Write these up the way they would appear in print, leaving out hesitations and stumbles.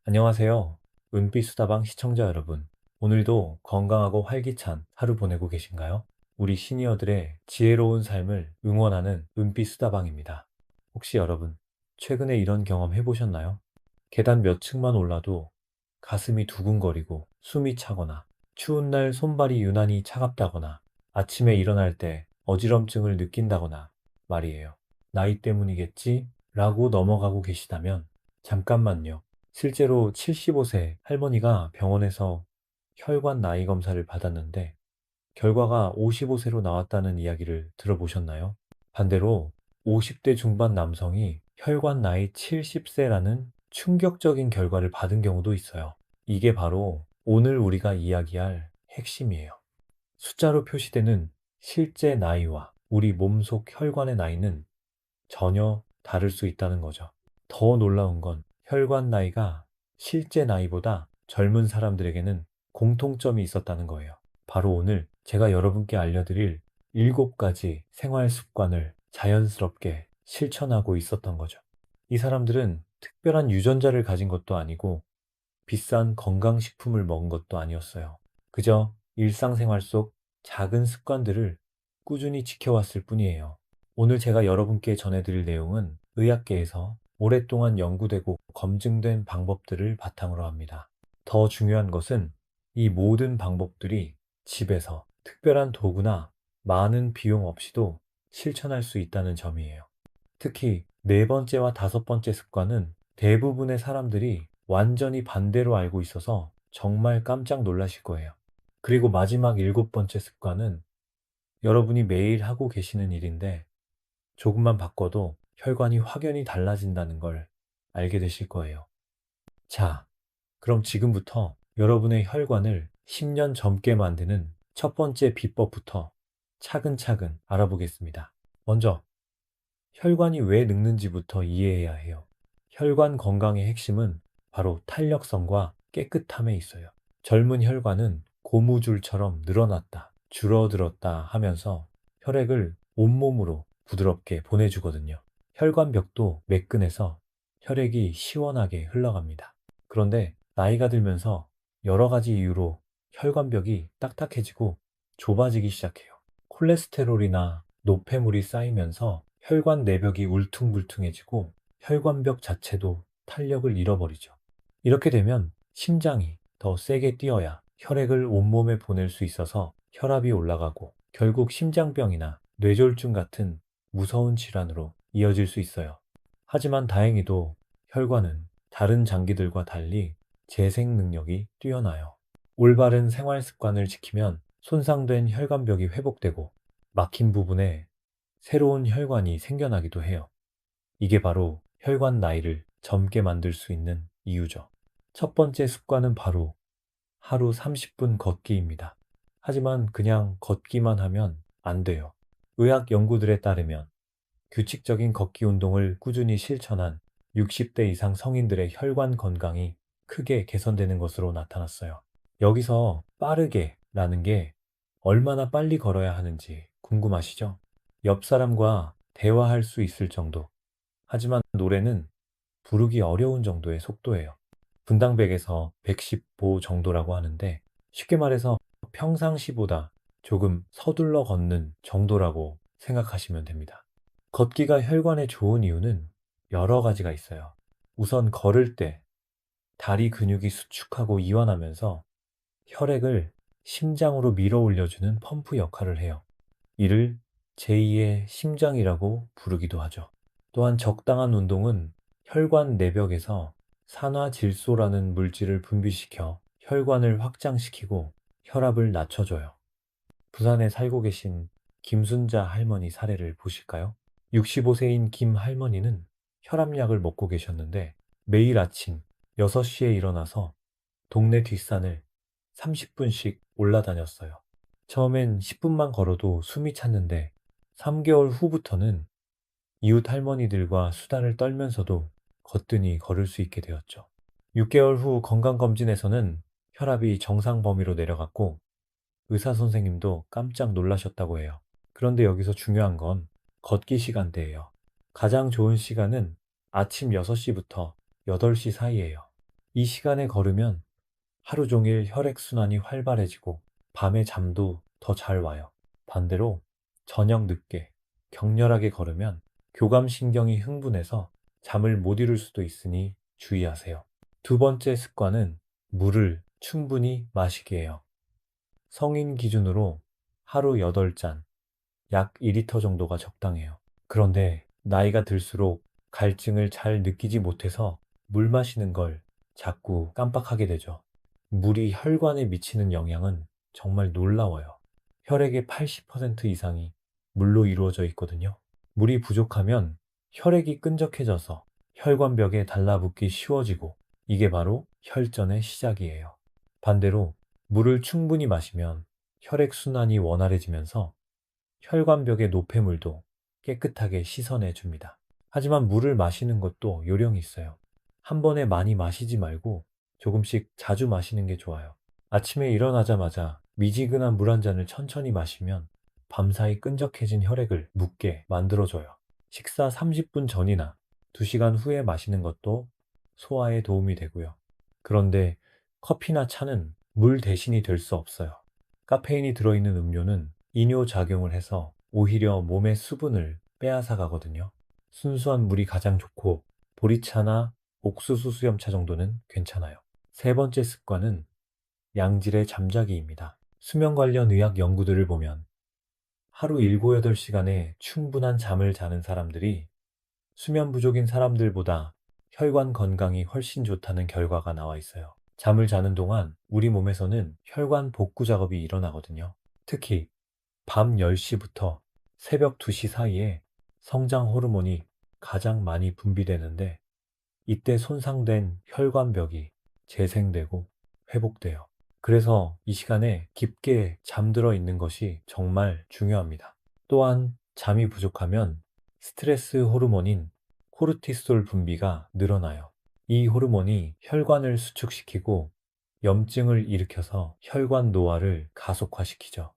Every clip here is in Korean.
안녕하세요. 은빛수다방 시청자 여러분. 오늘도 건강하고 활기찬 하루 보내고 계신가요? 우리 시니어들의 지혜로운 삶을 응원하는 은빛수다방입니다. 혹시 여러분, 최근에 이런 경험 해보셨나요? 계단 몇 층만 올라도 가슴이 두근거리고 숨이 차거나, 추운 날 손발이 유난히 차갑다거나, 아침에 일어날 때 어지럼증을 느낀다거나 말이에요. 나이 때문이겠지? 라고 넘어가고 계시다면, 잠깐만요. 실제로 75세 할머니가 병원에서 혈관 나이 검사를 받았는데 결과가 55세로 나왔다는 이야기를 들어보셨나요? 반대로 50대 중반 남성이 혈관 나이 70세라는 충격적인 결과를 받은 경우도 있어요. 이게 바로 오늘 우리가 이야기할 핵심이에요. 숫자로 표시되는 실제 나이와 우리 몸속 혈관의 나이는 전혀 다를 수 있다는 거죠. 더 놀라운 건 혈관 나이가 실제 나이보다 젊은 사람들에게는 공통점이 있었다는 거예요. 바로 오늘 제가 여러분께 알려드릴 7가지 생활 습관을 자연스럽게 실천하고 있었던 거죠. 이 사람들은 특별한 유전자를 가진 것도 아니고 비싼 건강식품을 먹은 것도 아니었어요. 그저 일상생활 속 작은 습관들을 꾸준히 지켜왔을 뿐이에요. 오늘 제가 여러분께 전해드릴 내용은 의학계에서 오랫동안 연구되고 검증된 방법들을 바탕으로 합니다. 더 중요한 것은 이 모든 방법들이 집에서 특별한 도구나 많은 비용 없이도 실천할 수 있다는 점이에요. 특히 네 번째와 다섯 번째 습관은 대부분의 사람들이 완전히 반대로 알고 있어서 정말 깜짝 놀라실 거예요. 그리고 마지막 일곱 번째 습관은 여러분이 매일 하고 계시는 일인데 조금만 바꿔도 혈관이 확연히 달라진다는 걸 알게 되실 거예요. 자, 그럼 지금부터 여러분의 혈관을 10년 젊게 만드는 첫 번째 비법부터 차근차근 알아보겠습니다. 먼저, 혈관이 왜 늙는지부터 이해해야 해요. 혈관 건강의 핵심은 바로 탄력성과 깨끗함에 있어요. 젊은 혈관은 고무줄처럼 늘어났다, 줄어들었다 하면서 혈액을 온몸으로 부드럽게 보내주거든요. 혈관벽도 매끈해서 혈액이 시원하게 흘러갑니다. 그런데 나이가 들면서 여러 가지 이유로 혈관벽이 딱딱해지고 좁아지기 시작해요. 콜레스테롤이나 노폐물이 쌓이면서 혈관 내벽이 울퉁불퉁해지고 혈관벽 자체도 탄력을 잃어버리죠. 이렇게 되면 심장이 더 세게 뛰어야 혈액을 온몸에 보낼 수 있어서 혈압이 올라가고 결국 심장병이나 뇌졸중 같은 무서운 질환으로 이어질 수 있어요. 하지만 다행히도 혈관은 다른 장기들과 달리 재생 능력이 뛰어나요. 올바른 생활 습관을 지키면 손상된 혈관벽이 회복되고 막힌 부분에 새로운 혈관이 생겨나기도 해요. 이게 바로 혈관 나이를 젊게 만들 수 있는 이유죠. 첫 번째 습관은 바로 하루 30분 걷기입니다. 하지만 그냥 걷기만 하면 안 돼요. 의학 연구들에 따르면 규칙적인 걷기 운동을 꾸준히 실천한 60대 이상 성인들의 혈관 건강이 크게 개선되는 것으로 나타났어요. 여기서 빠르게 라는 게 얼마나 빨리 걸어야 하는지 궁금하시죠? 옆 사람과 대화할 수 있을 정도. 하지만 노래는 부르기 어려운 정도의 속도예요. 분당 100에서 110보 정도라고 하는데 쉽게 말해서 평상시보다 조금 서둘러 걷는 정도라고 생각하시면 됩니다. 걷기가 혈관에 좋은 이유는 여러 가지가 있어요. 우선 걸을 때 다리 근육이 수축하고 이완하면서 혈액을 심장으로 밀어 올려주는 펌프 역할을 해요. 이를 제2의 심장이라고 부르기도 하죠. 또한 적당한 운동은 혈관 내벽에서 산화질소라는 물질을 분비시켜 혈관을 확장시키고 혈압을 낮춰줘요. 부산에 살고 계신 김순자 할머니 사례를 보실까요? 65세인 김 할머니는 혈압약을 먹고 계셨는데 매일 아침 6시에 일어나서 동네 뒷산을 30분씩 올라다녔어요. 처음엔 10분만 걸어도 숨이 찼는데 3개월 후부터는 이웃 할머니들과 수다를 떨면서도 거뜬히 걸을 수 있게 되었죠. 6개월 후 건강검진에서는 혈압이 정상 범위로 내려갔고 의사 선생님도 깜짝 놀라셨다고 해요. 그런데 여기서 중요한 건 걷기 시간대예요. 가장 좋은 시간은 아침 6시부터 8시 사이예요. 이 시간에 걸으면 하루 종일 혈액순환이 활발해지고 밤에 잠도 더 잘 와요. 반대로 저녁 늦게 격렬하게 걸으면 교감신경이 흥분해서 잠을 못 이룰 수도 있으니 주의하세요. 두 번째 습관은 물을 충분히 마시기예요. 성인 기준으로 하루 8잔, 약 2리터 정도가 적당해요. 그런데 나이가 들수록 갈증을 잘 느끼지 못해서 물 마시는 걸 자꾸 깜빡하게 되죠. 물이 혈관에 미치는 영향은 정말 놀라워요. 혈액의 80% 이상이 물로 이루어져 있거든요. 물이 부족하면 혈액이 끈적해져서 혈관벽에 달라붙기 쉬워지고 이게 바로 혈전의 시작이에요. 반대로 물을 충분히 마시면 혈액순환이 원활해지면서 혈관벽의 노폐물도 깨끗하게 씻어내 줍니다. 하지만 물을 마시는 것도 요령이 있어요. 한 번에 많이 마시지 말고 조금씩 자주 마시는 게 좋아요. 아침에 일어나자마자 미지근한 물 한 잔을 천천히 마시면 밤사이 끈적해진 혈액을 묻게 만들어줘요. 식사 30분 전이나 2시간 후에 마시는 것도 소화에 도움이 되고요. 그런데 커피나 차는 물 대신이 될 수 없어요. 카페인이 들어있는 음료는 이뇨작용을 해서 오히려 몸의 수분을 빼앗아 가거든요. 순수한 물이 가장 좋고 보리차나 옥수수 수염차 정도는 괜찮아요. 세 번째 습관은 양질의 잠자기입니다. 수면 관련 의학 연구들을 보면 하루 7, 8시간의 충분한 잠을 자는 사람들이 수면 부족인 사람들보다 혈관 건강이 훨씬 좋다는 결과가 나와 있어요. 잠을 자는 동안 우리 몸에서는 혈관 복구 작업이 일어나거든요. 특히 밤 10시부터 새벽 2시 사이에 성장 호르몬이 가장 많이 분비되는데 이때 손상된 혈관벽이 재생되고 회복돼요. 그래서 이 시간에 깊게 잠들어 있는 것이 정말 중요합니다. 또한 잠이 부족하면 스트레스 호르몬인 코르티솔 분비가 늘어나요. 이 호르몬이 혈관을 수축시키고 염증을 일으켜서 혈관 노화를 가속화시키죠.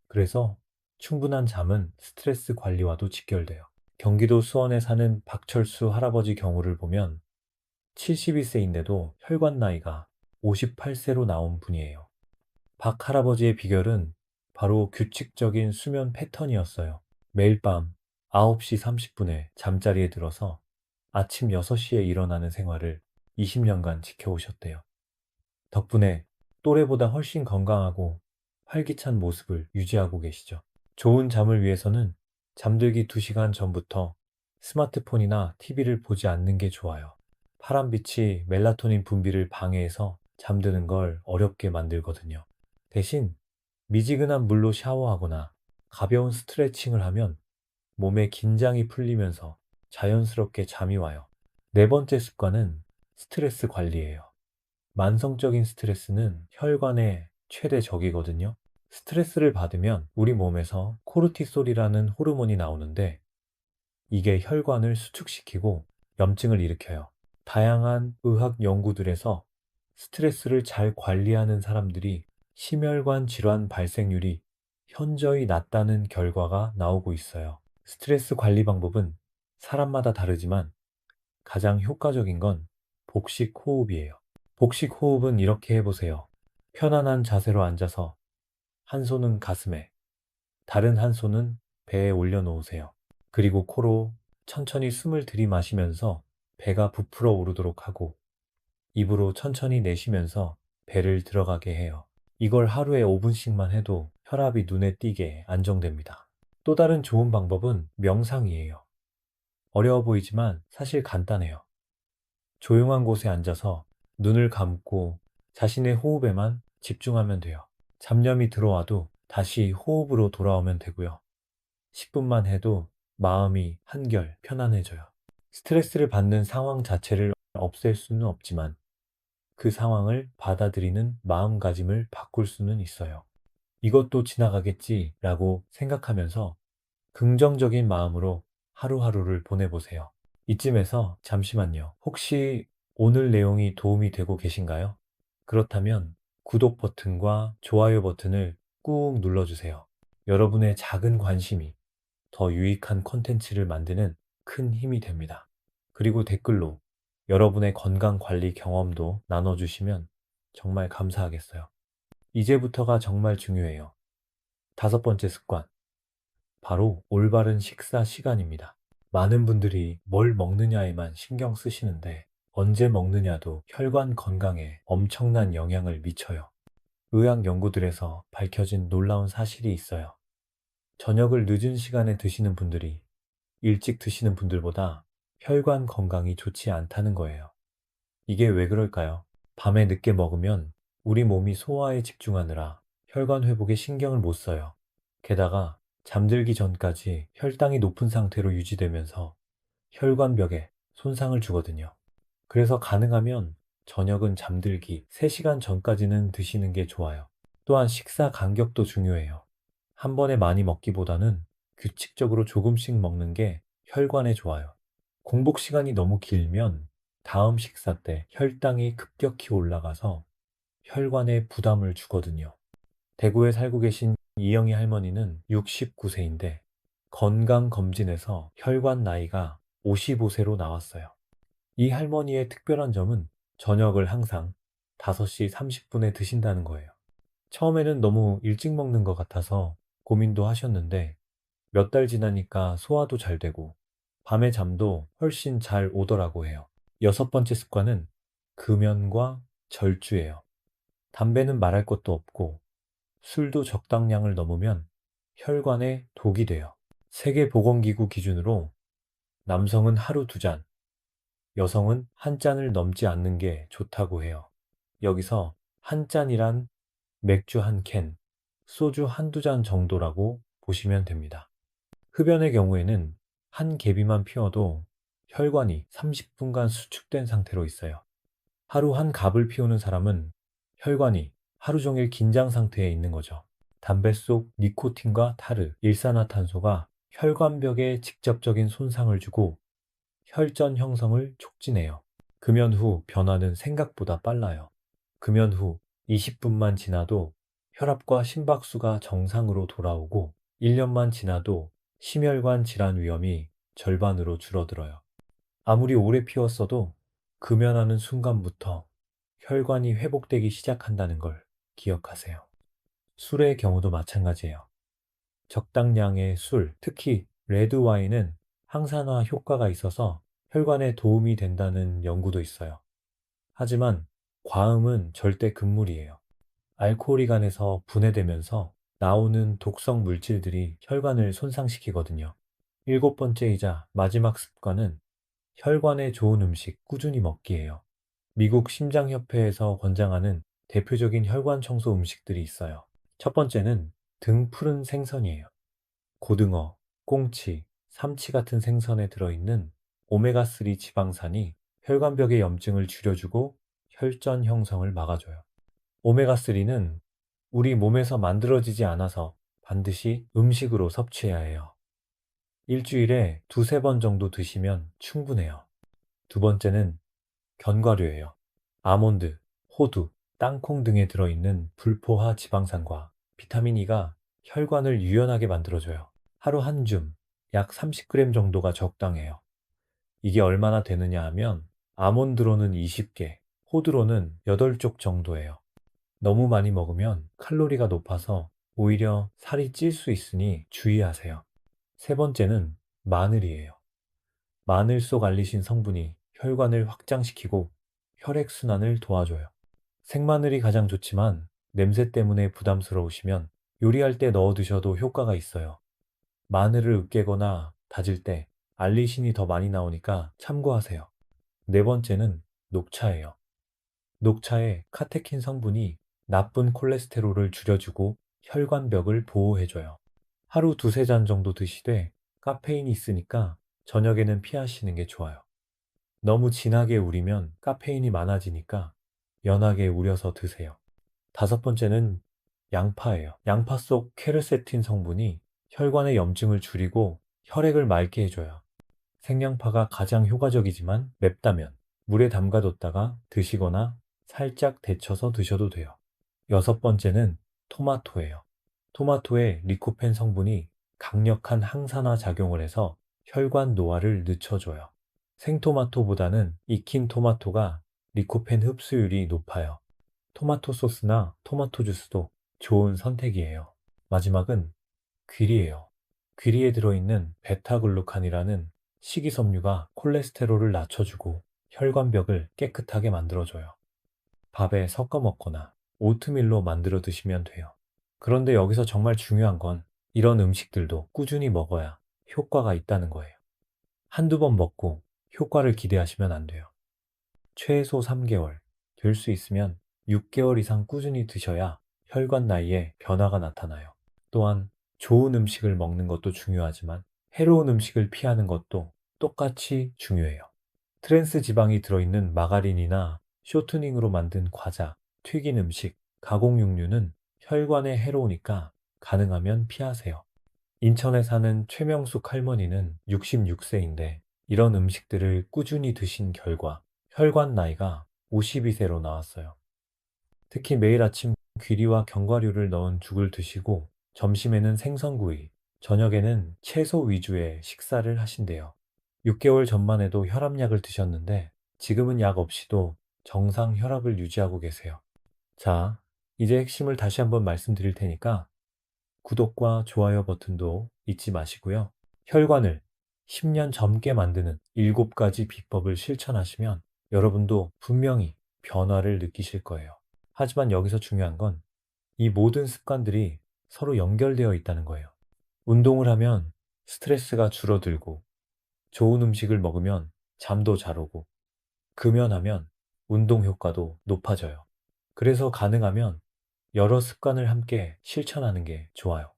그래서 충분한 잠은 스트레스 관리와도 직결돼요. 경기도 수원에 사는 박철수 할아버지 경우를 보면 72세인데도 혈관 나이가 58세로 나온 분이에요. 박 할아버지의 비결은 바로 규칙적인 수면 패턴이었어요. 매일 밤 9시 30분에 잠자리에 들어서 아침 6시에 일어나는 생활을 20년간 지켜오셨대요. 덕분에 또래보다 훨씬 건강하고 활기찬 모습을 유지하고 계시죠. 좋은 잠을 위해서는 잠들기 2시간 전부터 스마트폰이나 TV를 보지 않는 게 좋아요. 파란빛이 멜라토닌 분비를 방해해서 잠드는 걸 어렵게 만들거든요. 대신 미지근한 물로 샤워하거나 가벼운 스트레칭을 하면 몸의 긴장이 풀리면서 자연스럽게 잠이 와요. 네 번째 습관은 스트레스 관리예요. 만성적인 스트레스는 혈관의 최대 적이거든요. 스트레스를 받으면 우리 몸에서 코르티솔이라는 호르몬이 나오는데 이게 혈관을 수축시키고 염증을 일으켜요. 다양한 의학 연구들에서 스트레스를 잘 관리하는 사람들이 심혈관 질환 발생률이 현저히 낮다는 결과가 나오고 있어요. 스트레스 관리 방법은 사람마다 다르지만 가장 효과적인 건 복식 호흡이에요. 복식 호흡은 이렇게 해보세요. 편안한 자세로 앉아서 한 손은 가슴에, 다른 한 손은 배에 올려놓으세요. 그리고 코로 천천히 숨을 들이마시면서 배가 부풀어 오르도록 하고 입으로 천천히 내쉬면서 배를 들어가게 해요. 이걸 하루에 5분씩만 해도 혈압이 눈에 띄게 안정됩니다. 또 다른 좋은 방법은 명상이에요. 어려워 보이지만 사실 간단해요. 조용한 곳에 앉아서 눈을 감고 자신의 호흡에만 집중하면 돼요. 잡념이 들어와도 다시 호흡으로 돌아오면 되고요. 10분만 해도 마음이 한결 편안해져요. 스트레스를 받는 상황 자체를 없앨 수는 없지만 그 상황을 받아들이는 마음가짐을 바꿀 수는 있어요. 이것도 지나가겠지라고 생각하면서 긍정적인 마음으로 하루하루를 보내보세요. 이쯤에서 잠시만요. 혹시 오늘 내용이 도움이 되고 계신가요? 그렇다면 구독 버튼과 좋아요 버튼을 꾹 눌러주세요. 여러분의 작은 관심이 더 유익한 콘텐츠를 만드는 큰 힘이 됩니다. 그리고 댓글로 여러분의 건강 관리 경험도 나눠주시면 정말 감사하겠어요. 이제부터가 정말 중요해요. 다섯 번째 습관, 바로 올바른 식사 시간입니다. 많은 분들이 뭘 먹느냐에만 신경 쓰시는데 언제 먹느냐도 혈관 건강에 엄청난 영향을 미쳐요. 의학 연구들에서 밝혀진 놀라운 사실이 있어요. 저녁을 늦은 시간에 드시는 분들이 일찍 드시는 분들보다 혈관 건강이 좋지 않다는 거예요. 이게 왜 그럴까요? 밤에 늦게 먹으면 우리 몸이 소화에 집중하느라 혈관 회복에 신경을 못 써요. 게다가 잠들기 전까지 혈당이 높은 상태로 유지되면서 혈관벽에 손상을 주거든요. 그래서 가능하면 저녁은 잠들기 3시간 전까지는 드시는 게 좋아요. 또한 식사 간격도 중요해요. 한 번에 많이 먹기보다는 규칙적으로 조금씩 먹는 게 혈관에 좋아요. 공복 시간이 너무 길면 다음 식사 때 혈당이 급격히 올라가서 혈관에 부담을 주거든요. 대구에 살고 계신 이영희 할머니는 69세인데 건강검진에서 혈관 나이가 55세로 나왔어요. 이 할머니의 특별한 점은 저녁을 항상 5시 30분에 드신다는 거예요. 처음에는 너무 일찍 먹는 것 같아서 고민도 하셨는데 몇 달 지나니까 소화도 잘 되고 밤에 잠도 훨씬 잘 오더라고 해요. 여섯 번째 습관은 금연과 절주예요. 담배는 말할 것도 없고 술도 적당량을 넘으면 혈관에 독이 돼요. 세계보건기구 기준으로 남성은 하루 2잔, 여성은 한 잔을 넘지 않는 게 좋다고 해요. 여기서 한 잔이란 맥주 한 캔, 소주 한두 잔 정도라고 보시면 됩니다. 흡연의 경우에는 한 개비만 피워도 혈관이 30분간 수축된 상태로 있어요. 하루 한 갑을 피우는 사람은 혈관이 하루 종일 긴장 상태에 있는 거죠. 담배 속 니코틴과 타르, 일산화탄소가 혈관벽에 직접적인 손상을 주고 혈전 형성을 촉진해요. 금연 후 변화는 생각보다 빨라요. 금연 후 20분만 지나도 혈압과 심박수가 정상으로 돌아오고 1년만 지나도 심혈관 질환 위험이 절반으로 줄어들어요. 아무리 오래 피웠어도 금연하는 순간부터 혈관이 회복되기 시작한다는 걸 기억하세요. 술의 경우도 마찬가지예요. 적당량의 술, 특히 레드 와인은 항산화 효과가 있어서 혈관에 도움이 된다는 연구도 있어요. 하지만 과음은 절대 금물이에요. 알코올이 간에서 분해되면서 나오는 독성 물질들이 혈관을 손상시키거든요. 일곱 번째이자 마지막 습관은 혈관에 좋은 음식 꾸준히 먹기예요. 미국 심장협회에서 권장하는 대표적인 혈관 청소 음식들이 있어요. 첫 번째는 등 푸른 생선이에요. 고등어, 꽁치, 삼치 같은 생선에 들어있는 오메가3 지방산이 혈관벽의 염증을 줄여주고 혈전 형성을 막아줘요. 오메가3는 우리 몸에서 만들어지지 않아서 반드시 음식으로 섭취해야 해요. 일주일에 2~3번 정도 드시면 충분해요. 두 번째는 견과류예요. 아몬드, 호두, 땅콩 등에 들어있는 불포화 지방산과 비타민 E가 혈관을 유연하게 만들어줘요. 하루 한 줌, 약 30g 정도가 적당해요. 이게 얼마나 되느냐 하면 아몬드로는 20개, 호두로는 8쪽 정도예요. 너무 많이 먹으면 칼로리가 높아서 오히려 살이 찔 수 있으니 주의하세요. 세 번째는 마늘이에요. 마늘 속 알리신 성분이 혈관을 확장시키고 혈액순환을 도와줘요. 생마늘이 가장 좋지만 냄새 때문에 부담스러우시면 요리할 때 넣어 드셔도 효과가 있어요. 마늘을 으깨거나 다질 때 알리신이 더 많이 나오니까 참고하세요. 네 번째는 녹차예요. 녹차의 카테킨 성분이 나쁜 콜레스테롤을 줄여주고 혈관벽을 보호해줘요. 하루 2~3잔 정도 드시되 카페인이 있으니까 저녁에는 피하시는 게 좋아요. 너무 진하게 우리면 카페인이 많아지니까 연하게 우려서 드세요. 다섯 번째는 양파예요. 양파 속 케르세틴 성분이 혈관의 염증을 줄이고 혈액을 맑게 해줘요. 생양파가 가장 효과적이지만 맵다면 물에 담가뒀다가 드시거나 살짝 데쳐서 드셔도 돼요. 여섯 번째는 토마토예요. 토마토의 리코펜 성분이 강력한 항산화 작용을 해서 혈관 노화를 늦춰줘요. 생토마토보다는 익힌 토마토가 리코펜 흡수율이 높아요. 토마토 소스나 토마토 주스도 좋은 선택이에요. 마지막은 귀리예요. 귀리에 들어있는 베타글루칸이라는 식이섬유가 콜레스테롤을 낮춰주고 혈관벽을 깨끗하게 만들어줘요. 밥에 섞어 먹거나 오트밀로 만들어 드시면 돼요. 그런데 여기서 정말 중요한 건 이런 음식들도 꾸준히 먹어야 효과가 있다는 거예요. 한두 번 먹고 효과를 기대하시면 안 돼요. 최소 3개월, 될 수 있으면 6개월 이상 꾸준히 드셔야 혈관 나이에 변화가 나타나요. 또한 좋은 음식을 먹는 것도 중요하지만 해로운 음식을 피하는 것도 똑같이 중요해요. 트랜스 지방이 들어있는 마가린이나 쇼트닝으로 만든 과자, 튀긴 음식, 가공육류는 혈관에 해로우니까 가능하면 피하세요. 인천에 사는 최명숙 할머니는 66세인데 이런 음식들을 꾸준히 드신 결과 혈관 나이가 52세로 나왔어요. 특히 매일 아침 귀리와 견과류를 넣은 죽을 드시고 점심에는 생선구이, 저녁에는 채소 위주의 식사를 하신대요. 6개월 전만 해도 혈압약을 드셨는데 지금은 약 없이도 정상 혈압을 유지하고 계세요. 자, 이제 핵심을 다시 한번 말씀드릴 테니까 구독과 좋아요 버튼도 잊지 마시고요. 혈관을 10년 젊게 만드는 7가지 비법을 실천하시면 여러분도 분명히 변화를 느끼실 거예요. 하지만 여기서 중요한 건 이 모든 습관들이 서로 연결되어 있다는 거예요. 운동을 하면 스트레스가 줄어들고, 좋은 음식을 먹으면 잠도 잘 오고, 금연하면 운동 효과도 높아져요. 그래서 가능하면 여러 습관을 함께 실천하는 게 좋아요.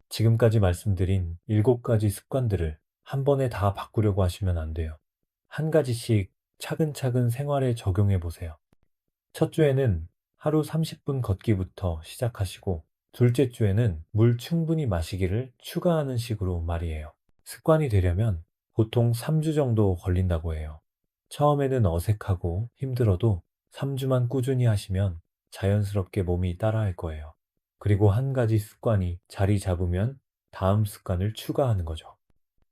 지금까지 말씀드린 7가지 습관들을 한 번에 다 바꾸려고 하시면 안 돼요. 한 가지씩 차근차근 생활에 적용해 보세요. 첫 주에는 하루 30분 걷기부터 시작하시고, 둘째 주에는 물 충분히 마시기를 추가하는 식으로 말이에요. 습관이 되려면 보통 3주 정도 걸린다고 해요. 처음에는 어색하고 힘들어도 3주만 꾸준히 하시면 자연스럽게 몸이 따라할 거예요. 그리고 한 가지 습관이 자리 잡으면 다음 습관을 추가하는 거죠.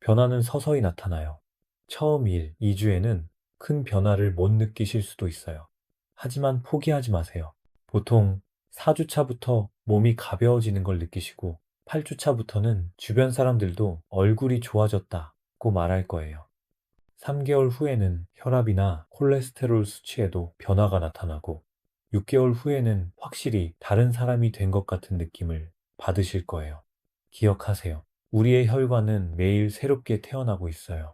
변화는 서서히 나타나요. 처음 2주에는 큰 변화를 못 느끼실 수도 있어요. 하지만 포기하지 마세요. 보통 4주차부터 몸이 가벼워지는 걸 느끼시고 8주차부터는 주변 사람들도 얼굴이 좋아졌다고 말할 거예요. 3개월 후에는 혈압이나 콜레스테롤 수치에도 변화가 나타나고 6개월 후에는 확실히 다른 사람이 된 것 같은 느낌을 받으실 거예요. 기억하세요. 우리의 혈관은 매일 새롭게 태어나고 있어요.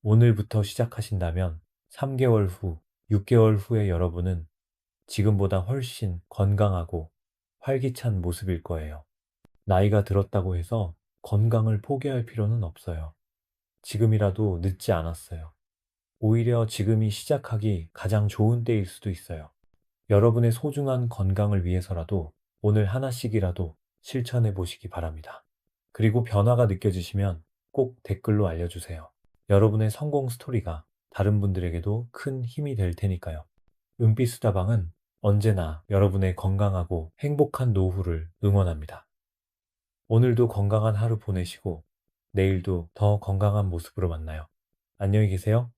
오늘부터 시작하신다면 3개월 후, 6개월 후에 여러분은 지금보다 훨씬 건강하고 활기찬 모습일 거예요. 나이가 들었다고 해서 건강을 포기할 필요는 없어요. 지금이라도 늦지 않았어요. 오히려 지금이 시작하기 가장 좋은 때일 수도 있어요. 여러분의 소중한 건강을 위해서라도 오늘 하나씩이라도 실천해 보시기 바랍니다. 그리고 변화가 느껴지시면 꼭 댓글로 알려주세요. 여러분의 성공 스토리가 다른 분들에게도 큰 힘이 될 테니까요. 은빛수다방은 언제나 여러분의 건강하고 행복한 노후를 응원합니다. 오늘도 건강한 하루 보내시고 내일도 더 건강한 모습으로 만나요. 안녕히 계세요.